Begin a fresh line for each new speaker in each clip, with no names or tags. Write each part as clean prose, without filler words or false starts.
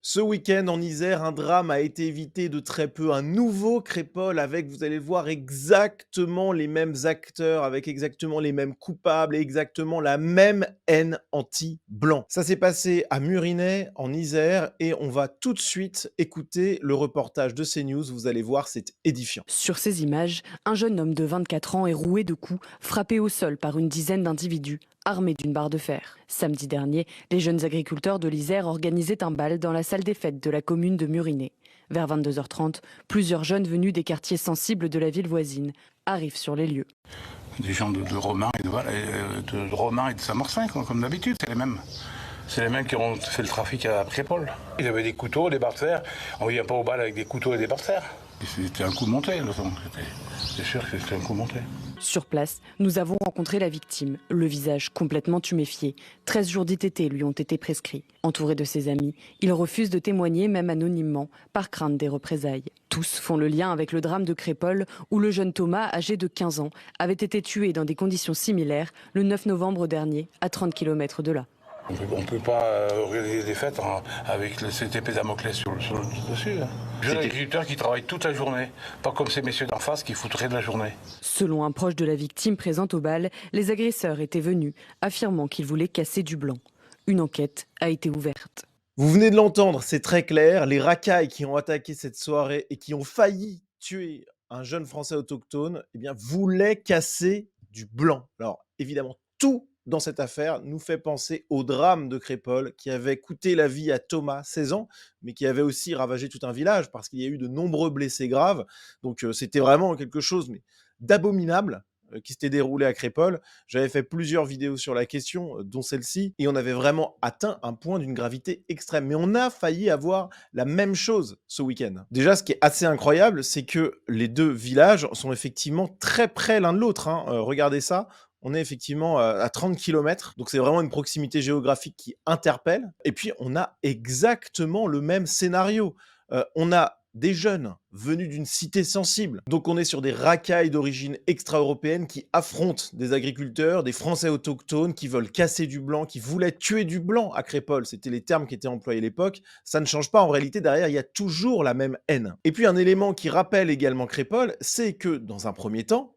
Ce week-end en Isère, un drame a été évité de très peu. Un nouveau Crépol avec, vous allez le voir, exactement les mêmes acteurs, avec exactement les mêmes coupables et exactement la même haine anti-blanc. Ça s'est passé à Murinet, en Isère, et on va tout de suite écouter le reportage de CNews. Vous allez voir, c'est édifiant.
Sur ces images, un jeune homme de 24 ans est roué de coups, frappé au sol par une dizaine d'individus, armés d'une barre de fer. Samedi dernier, les jeunes agriculteurs de l'Isère organisaient un bal dans la salle des fêtes de la commune de Murinet. Vers 22h30, plusieurs jeunes venus des quartiers sensibles de la ville voisine arrivent sur les lieux.
Des gens de Romain et de Romain et de Saint-Martin, comme d'habitude, c'est les mêmes. C'est les mêmes qui ont fait le trafic à Crépol. Ils avaient des couteaux, des barres de fer. On ne vient pas au bal avec des couteaux et des barres de fer. C'était un coup monté, le son. C'est sûr que c'était un coup monté.
Sur place, nous avons rencontré la victime, le visage complètement tuméfié. 13 jours d'ITT lui ont été prescrits. Entouré de ses amis, il refuse de témoigner, même anonymement, par crainte des représailles. Tous font le lien avec le drame de Crépol, où le jeune Thomas, âgé de 15 ans, avait été tué dans des conditions similaires le 9 novembre dernier, à 30 km de là.
On ne peut pas organiser des fêtes avec cette épée Damoclès sur le dessus. Hein. Jeunes agriculteurs qui travaillent toute la journée, pas comme ces messieurs d'en face qui foutent rien de la journée.
Selon un proche de la victime présente au bal, les agresseurs étaient venus, affirmant qu'ils voulaient casser du blanc. Une enquête a été ouverte.
Vous venez de l'entendre, c'est très clair. Les racailles qui ont attaqué cette soirée et qui ont failli tuer un jeune Français autochtone, eh bien, voulaient casser du blanc. Alors, évidemment, tout dans cette affaire nous fait penser au drame de Crépol qui avait coûté la vie à Thomas, 16 ans, mais qui avait aussi ravagé tout un village parce qu'il y a eu de nombreux blessés graves. Donc, c'était vraiment quelque chose mais d'abominable qui s'était déroulé à Crépol. J'avais fait plusieurs vidéos sur la question, dont celle-ci, et on avait vraiment atteint un point d'une gravité extrême. Mais on a failli avoir la même chose ce week-end. Déjà, ce qui est assez incroyable, c'est que les deux villages sont effectivement très près l'un de l'autre, hein. Regardez ça. On est effectivement à 30 km, donc c'est vraiment une proximité géographique qui interpelle. Et puis, on a exactement le même scénario. On a des jeunes venus d'une cité sensible. Donc on est sur des racailles d'origine extra-européenne qui affrontent des agriculteurs, des Français autochtones qui veulent casser du blanc, qui voulaient tuer du blanc à Crépol. C'était les termes qui étaient employés à l'époque. Ça ne change pas. En réalité, derrière, il y a toujours la même haine. Et puis un élément qui rappelle également Crépol, c'est que dans un premier temps,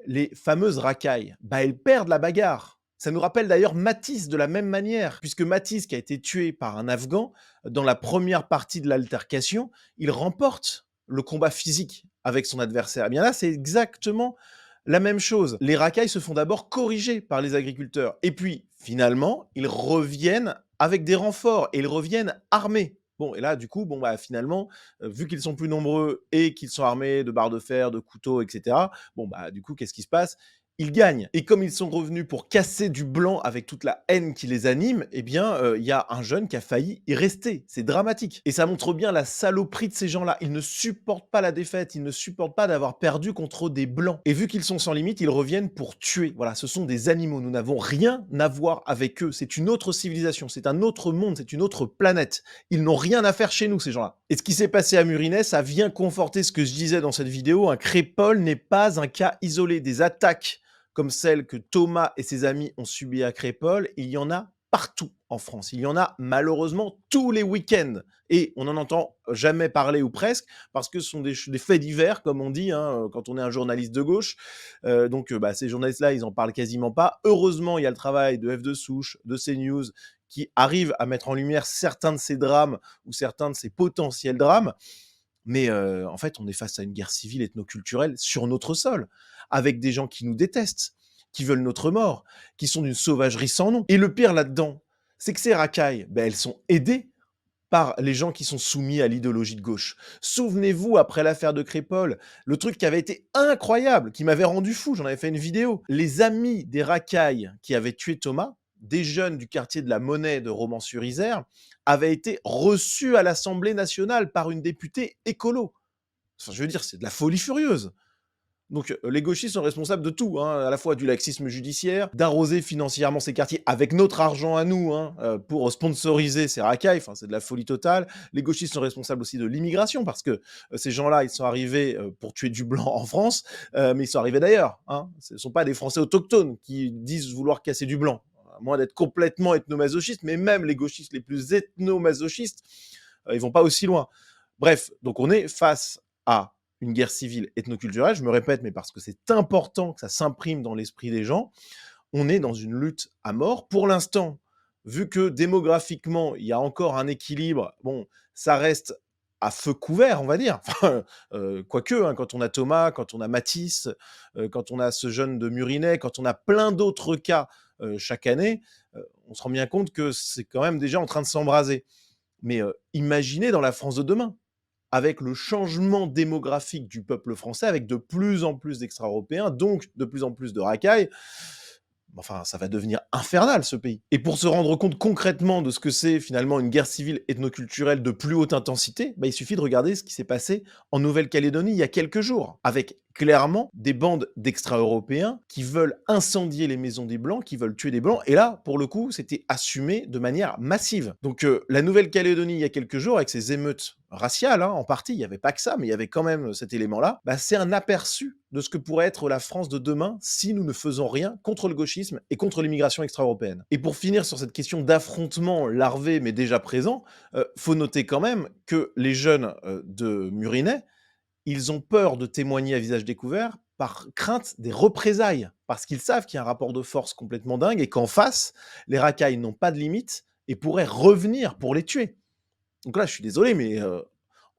les fameuses racailles, elles perdent la bagarre. Ça nous rappelle d'ailleurs Matisse de la même manière, puisque Matisse, qui a été tué par un Afghan, dans la première partie de l'altercation, il remporte le combat physique avec son adversaire. Eh bien là, c'est exactement la même chose. Les racailles se font d'abord corriger par les agriculteurs, et puis finalement, ils reviennent avec des renforts, et ils reviennent armés. Bon, et là, du coup, finalement, vu qu'ils sont plus nombreux et qu'ils sont armés de barres de fer, de couteaux, etc., du coup, qu'est-ce qui se passe? Ils gagnent. Et comme ils sont revenus pour casser du blanc avec toute la haine qui les anime, eh bien, il y a un jeune qui a failli y rester. C'est dramatique. Et ça montre bien la saloperie de ces gens-là. Ils ne supportent pas la défaite, ils ne supportent pas d'avoir perdu contre des blancs. Et vu qu'ils sont sans limite, ils reviennent pour tuer. Voilà, ce sont des animaux. Nous n'avons rien à voir avec eux. C'est une autre civilisation, c'est un autre monde, c'est une autre planète. Ils n'ont rien à faire chez nous, ces gens-là. Et ce qui s'est passé à Murinet, ça vient conforter ce que je disais dans cette vidéo. Un Crépol n'est pas un cas isolé. Des attaques comme celle que Thomas et ses amis ont subies à Crépol, il y en a partout en France. Il y en a malheureusement tous les week-ends. Et on n'en entend jamais parler ou presque, parce que ce sont des faits divers, comme on dit, hein, quand on est un journaliste de gauche. Ces journalistes-là, ils en parlent quasiment pas. Heureusement, il y a le travail de F de Souche, de CNews, qui arrive à mettre en lumière certains de ces drames ou certains de ces potentiels drames. Mais en fait, on est face à une guerre civile ethnoculturelle sur notre sol, avec des gens qui nous détestent, qui veulent notre mort, qui sont d'une sauvagerie sans nom. Et le pire là-dedans, c'est que ces racailles, elles sont aidées par les gens qui sont soumis à l'idéologie de gauche. Souvenez-vous, après l'affaire de Crépol, le truc qui avait été incroyable, qui m'avait rendu fou, j'en avais fait une vidéo. Les amis des racailles qui avaient tué Thomas, des jeunes du quartier de la Monnaie de Romans-sur-Isère, avaient été reçus à l'Assemblée nationale par une députée écolo. Enfin, je veux dire, c'est de la folie furieuse. Donc les gauchistes sont responsables de tout, hein, à la fois du laxisme judiciaire, d'arroser financièrement ces quartiers avec notre argent à nous, hein, pour sponsoriser ces racailles, enfin c'est de la folie totale. Les gauchistes sont responsables aussi de l'immigration, parce que ces gens-là, ils sont arrivés pour tuer du blanc en France, mais ils sont arrivés d'ailleurs, hein. Ce ne sont pas des Français autochtones qui disent vouloir casser du blanc, à moins d'être complètement ethnomasochistes, mais même les gauchistes les plus ethnomasochistes ils vont pas aussi loin. Bref, donc on est face à une guerre civile ethnoculturelle, je me répète, mais parce que c'est important que ça s'imprime dans l'esprit des gens. On est dans une lutte à mort. Pour l'instant, vu que démographiquement, il y a encore un équilibre, bon, ça reste à feu couvert, on va dire. Enfin, quoique, hein, quand on a Thomas, quand on a Matisse, quand on a ce jeune de Murinet, quand on a plein d'autres cas chaque année, on se rend bien compte que c'est quand même déjà en train de s'embraser. Mais imaginez dans la France de demain, avec le changement démographique du peuple français, avec de plus en plus d'extra-européens, donc de plus en plus de racailles, enfin, ça va devenir infernal ce pays. Et pour se rendre compte concrètement de ce que c'est finalement une guerre civile ethnoculturelle de plus haute intensité, il suffit de regarder ce qui s'est passé en Nouvelle-Calédonie il y a quelques jours, avec clairement des bandes d'extra-européens qui veulent incendier les maisons des Blancs, qui veulent tuer des Blancs. Et là, pour le coup, c'était assumé de manière massive. Donc la Nouvelle-Calédonie il y a quelques jours, avec ces émeutes raciales, hein, en partie, il n'y avait pas que ça, mais il y avait quand même cet élément-là, c'est un aperçu de ce que pourrait être la France de demain si nous ne faisons rien contre le gauchisme et contre l'immigration extra-européenne. Et pour finir sur cette question d'affrontement larvé mais déjà présent, faut noter quand même que les jeunes de Murinet, ils ont peur de témoigner à visage découvert par crainte des représailles, parce qu'ils savent qu'il y a un rapport de force complètement dingue et qu'en face, les racailles n'ont pas de limite et pourraient revenir pour les tuer. Donc là, je suis désolé, mais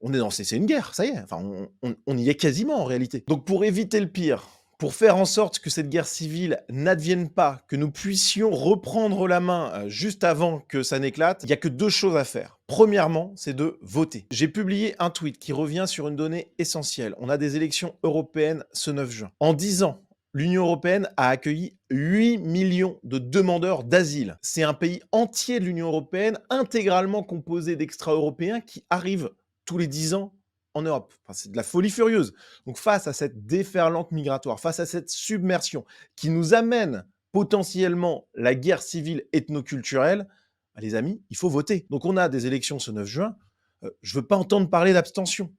on est dans c'est une guerre, ça y est. Enfin, on y est quasiment en réalité. Donc pour éviter le pire, pour faire en sorte que cette guerre civile n'advienne pas, que nous puissions reprendre la main juste avant que ça n'éclate, il n'y a que deux choses à faire. Premièrement, c'est de voter. J'ai publié un tweet qui revient sur une donnée essentielle. On a des élections européennes ce 9 juin. En 10 ans, l'Union européenne a accueilli 8 millions de demandeurs d'asile. C'est un pays entier de l'Union européenne, intégralement composé d'extra-européens qui arrivent tous les 10 ans en Europe. Enfin, c'est de la folie furieuse. Donc face à cette déferlante migratoire, face à cette submersion qui nous amène potentiellement la guerre civile ethnoculturelle, les amis, il faut voter. Donc on a des élections ce 9 juin. Je ne veux pas entendre parler d'abstention.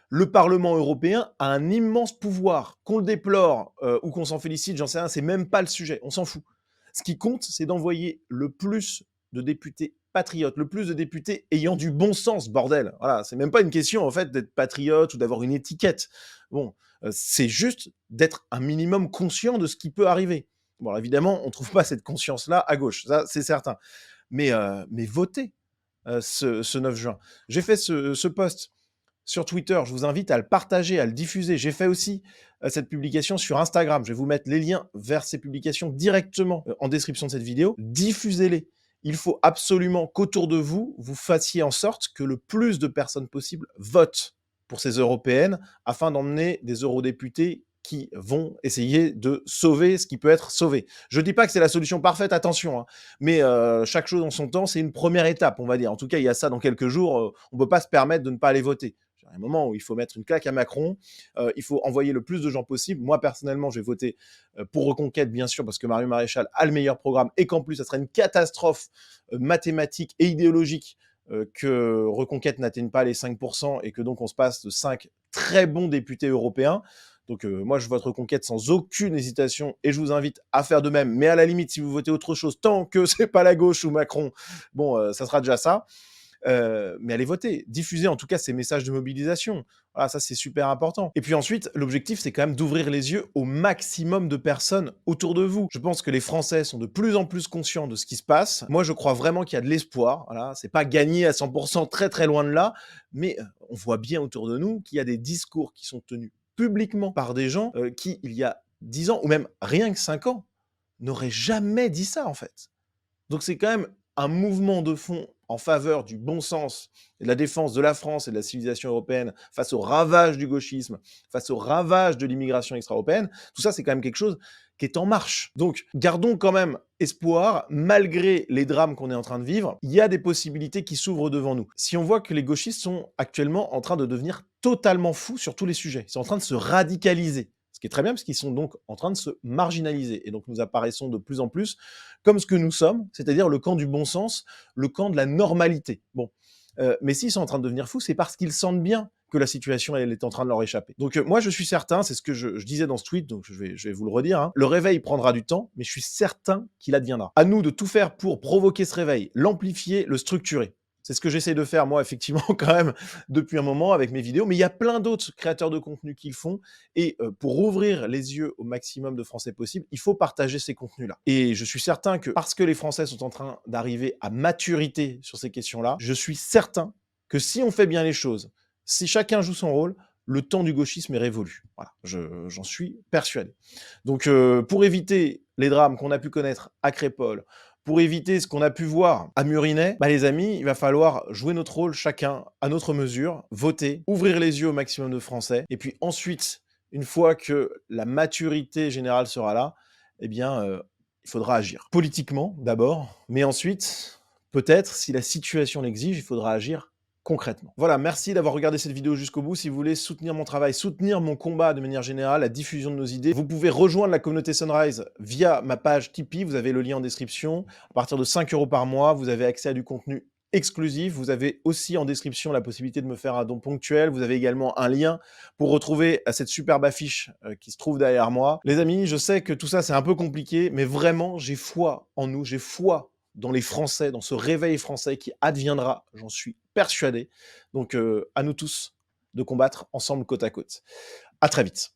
Le Parlement européen a un immense pouvoir. Qu'on le déplore ou qu'on s'en félicite, j'en sais rien, c'est même pas le sujet, on s'en fout. Ce qui compte, c'est d'envoyer le plus de députés patriotes, le plus de députés ayant du bon sens, bordel. Voilà, c'est même pas une question en fait d'être patriote ou d'avoir une étiquette. Bon, c'est juste d'être un minimum conscient de ce qui peut arriver. Bon, alors, évidemment, on trouve pas cette conscience-là à gauche, ça c'est certain. Mais votez ce 9 juin. J'ai fait ce post sur Twitter, je vous invite à le partager, à le diffuser. J'ai fait aussi cette publication sur Instagram. Je vais vous mettre les liens vers ces publications directement en description de cette vidéo. Diffusez-les. Il faut absolument qu'autour de vous, vous fassiez en sorte que le plus de personnes possible votent pour ces européennes afin d'emmener des eurodéputés qui vont essayer de sauver ce qui peut être sauvé. Je ne dis pas que c'est la solution parfaite, attention, hein, mais chaque chose en son temps, c'est une première étape, on va dire. En tout cas, il y a ça dans quelques jours, on ne peut pas se permettre de ne pas aller voter. Il y a un moment où il faut mettre une claque à Macron, il faut envoyer le plus de gens possible. Moi, personnellement, j'ai voté pour Reconquête, bien sûr, parce que Marion Maréchal a le meilleur programme et qu'en plus, ça serait une catastrophe mathématique et idéologique que Reconquête n'atteigne pas les 5% et que donc on se passe de 5 très bons députés européens. Donc moi, je vote Reconquête sans aucune hésitation et je vous invite à faire de même. Mais à la limite, si vous votez autre chose, tant que c'est pas la gauche ou Macron, bon, ça sera déjà ça. Mais allez voter, diffusez en tout cas ces messages de mobilisation. Voilà, ça c'est super important. Et puis ensuite, l'objectif c'est quand même d'ouvrir les yeux au maximum de personnes autour de vous. Je pense que les Français sont de plus en plus conscients de ce qui se passe. Moi, je crois vraiment qu'il y a de l'espoir. Voilà, c'est pas gagné à 100%, très très loin de là, mais on voit bien autour de nous qu'il y a des discours qui sont tenus publiquement par des gens qui, il y a 10 ans ou même rien que 5 ans, n'auraient jamais dit ça en fait. Donc c'est quand même un mouvement de fond en faveur du bon sens et de la défense de la France et de la civilisation européenne face au ravage du gauchisme, face au ravage de l'immigration extra-européenne. Tout ça, c'est quand même quelque chose qui est en marche. Donc, gardons quand même espoir, malgré les drames qu'on est en train de vivre, il y a des possibilités qui s'ouvrent devant nous. Si on voit que les gauchistes sont actuellement en train de devenir totalement fous sur tous les sujets, ils sont en train de se radicaliser, ce qui est très bien parce qu'ils sont donc en train de se marginaliser. Et donc nous apparaissons de plus en plus comme ce que nous sommes, c'est-à-dire le camp du bon sens, le camp de la normalité. Bon, mais s'ils sont en train de devenir fous, c'est parce qu'ils sentent bien que la situation, elle est en train de leur échapper. Donc moi, je suis certain, c'est ce que je disais dans ce tweet, donc je vais vous le redire, hein, le réveil prendra du temps, mais je suis certain qu'il adviendra. À nous de tout faire pour provoquer ce réveil, l'amplifier, le structurer. C'est ce que j'essaie de faire, moi, effectivement, quand même, depuis un moment avec mes vidéos. Mais il y a plein d'autres créateurs de contenu qui le font. Et pour ouvrir les yeux au maximum de Français possible, il faut partager ces contenus-là. Et je suis certain que parce que les Français sont en train d'arriver à maturité sur ces questions-là, je suis certain que si on fait bien les choses, si chacun joue son rôle, le temps du gauchisme est révolu. Voilà, j'en suis persuadé. Donc, pour éviter les drames qu'on a pu connaître à Crépol, pour éviter ce qu'on a pu voir à Murinet, bah les amis, il va falloir jouer notre rôle chacun à notre mesure, voter, ouvrir les yeux au maximum de Français, et puis ensuite, une fois que la maturité générale sera là, eh bien, il faudra agir. Politiquement, d'abord, mais ensuite, peut-être, si la situation l'exige, il faudra agir concrètement. Voilà, merci d'avoir regardé cette vidéo jusqu'au bout. Si vous voulez soutenir mon travail, soutenir mon combat de manière générale, la diffusion de nos idées, vous pouvez rejoindre la communauté Sunrise via ma page Tipeee. Vous avez le lien en description. À partir de 5 € par mois, vous avez accès à du contenu exclusif. Vous avez aussi en description la possibilité de me faire un don ponctuel. Vous avez également un lien pour retrouver cette superbe affiche qui se trouve derrière moi. Les amis, je sais que tout ça, c'est un peu compliqué, mais vraiment, j'ai foi en nous, j'ai foi dans les Français, dans ce réveil français qui adviendra, j'en suis persuadé. Donc, à nous tous de combattre ensemble côte à côte. À très vite.